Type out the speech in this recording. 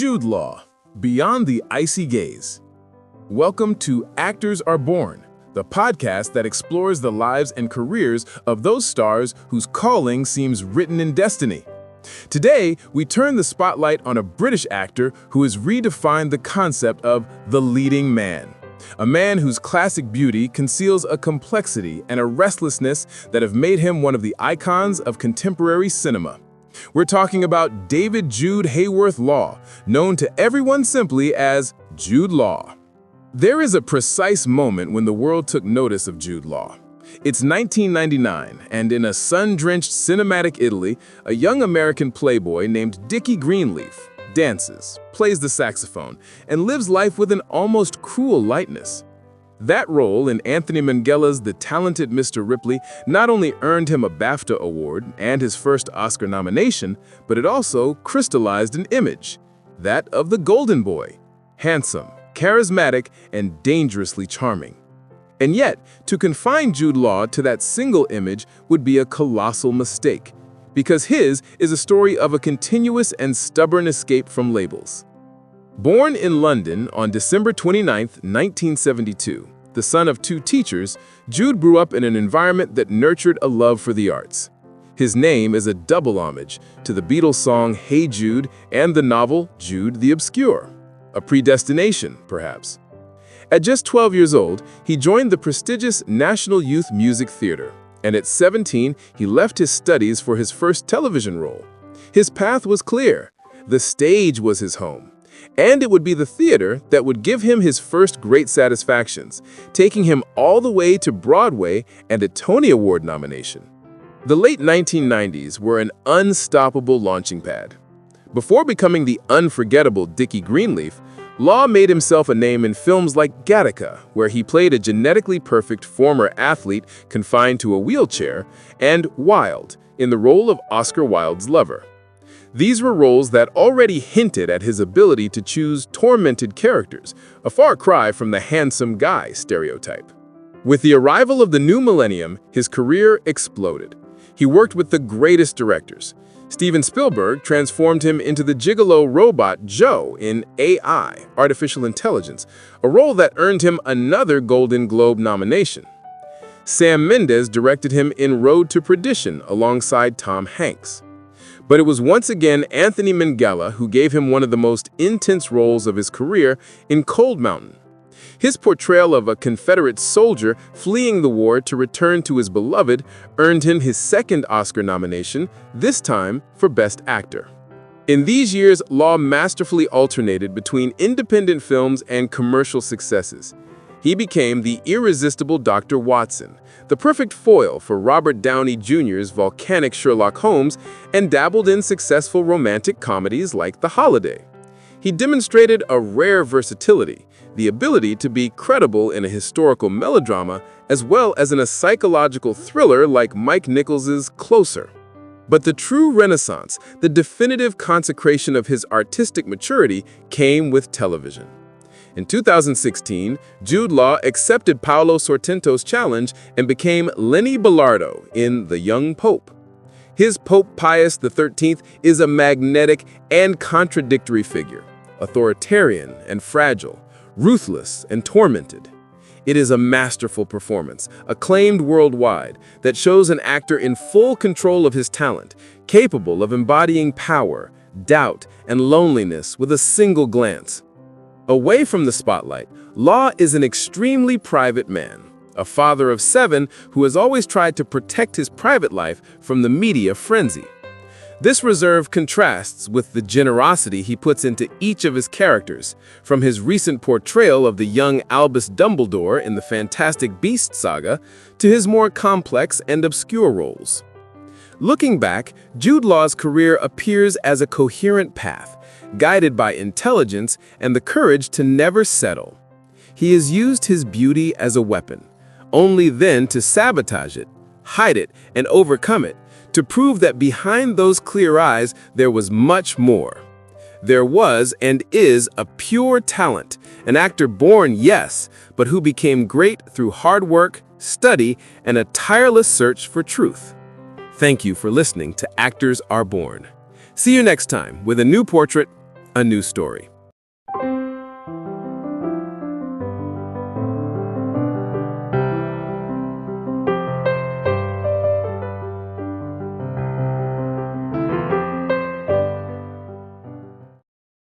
Jude Law, Beyond the Icy Gaze. Welcome to Actors Are Born, the podcast that explores the lives and careers of those stars whose calling seems written in destiny. Today, we turn the spotlight on a British actor who has redefined the concept of the leading man. A man whose classic beauty conceals a complexity and a restlessness that have made him one of the icons of contemporary cinema. We're talking about David Jude Hayworth Law, known to everyone simply as Jude Law. There is a precise moment when the world took notice of Jude Law. It's 1999, and in a sun-drenched cinematic Italy, a young American playboy named Dickie Greenleaf dances, plays the saxophone, and lives life with an almost cruel lightness. That role in Anthony Minghella's The Talented Mr. Ripley not only earned him a BAFTA award and his first Oscar nomination, but it also crystallized an image, that of the Golden Boy, handsome, charismatic, and dangerously charming. And yet, to confine Jude Law to that single image would be a colossal mistake, because his is a story of a continuous and stubborn escape from labels. Born in London on December 29, 1972, the son of two teachers, Jude grew up in an environment that nurtured a love for the arts. His name is a double homage to the Beatles song Hey Jude and the novel Jude the Obscure, a predestination, perhaps. At just 12 years old, he joined the prestigious National Youth Music Theatre, and at 17, he left his studies for his first television role. His path was clear. The stage was his home. And it would be the theater that would give him his first great satisfactions, taking him all the way to Broadway and a Tony Award nomination. The late 1990s were an unstoppable launching pad. Before becoming the unforgettable Dickie Greenleaf, Law made himself a name in films like Gattaca, where he played a genetically perfect former athlete confined to a wheelchair, and Wilde, in the role of Oscar Wilde's lover. These were roles that already hinted at his ability to choose tormented characters, a far cry from the handsome guy stereotype. With the arrival of the new millennium, his career exploded. He worked with the greatest directors. Steven Spielberg transformed him into the gigolo robot Joe in AI, Artificial Intelligence, a role that earned him another Golden Globe nomination. Sam Mendes directed him in Road to Perdition alongside Tom Hanks. But it was once again Anthony Minghella who gave him one of the most intense roles of his career in Cold Mountain. His portrayal of a Confederate soldier fleeing the war to return to his beloved earned him his second Oscar nomination, this time for Best Actor. In these years, Law masterfully alternated between independent films and commercial successes. He became the irresistible Dr. Watson, the perfect foil for Robert Downey Jr.'s volcanic Sherlock Holmes, and dabbled in successful romantic comedies like The Holiday. He demonstrated a rare versatility, the ability to be credible in a historical melodrama as well as in a psychological thriller like Mike Nichols's Closer. But the true renaissance, the definitive consecration of his artistic maturity, came with television. In 2016, Jude Law accepted Paolo Sorrento's challenge and became Lenny Belardo in The Young Pope. His Pope Pius XIII is a magnetic and contradictory figure, authoritarian and fragile, ruthless and tormented. It is a masterful performance, acclaimed worldwide, that shows an actor in full control of his talent, capable of embodying power, doubt, and loneliness with a single glance. Away from the spotlight, Law is an extremely private man, a father of 7 who has always tried to protect his private life from the media frenzy. This reserve contrasts with the generosity he puts into each of his characters, from his recent portrayal of the young Albus Dumbledore in the Fantastic Beasts saga to his more complex and obscure roles. Looking back, Jude Law's career appears as a coherent path, guided by intelligence and the courage to never settle. He has used his beauty as a weapon, only then to sabotage it, hide it, and overcome it, to prove that behind those clear eyes there was much more. There was and is a pure talent, an actor born, yes, but who became great through hard work, study, and a tireless search for truth. Thank you for listening to Actors Are Born. See you next time with a new portrait a new story.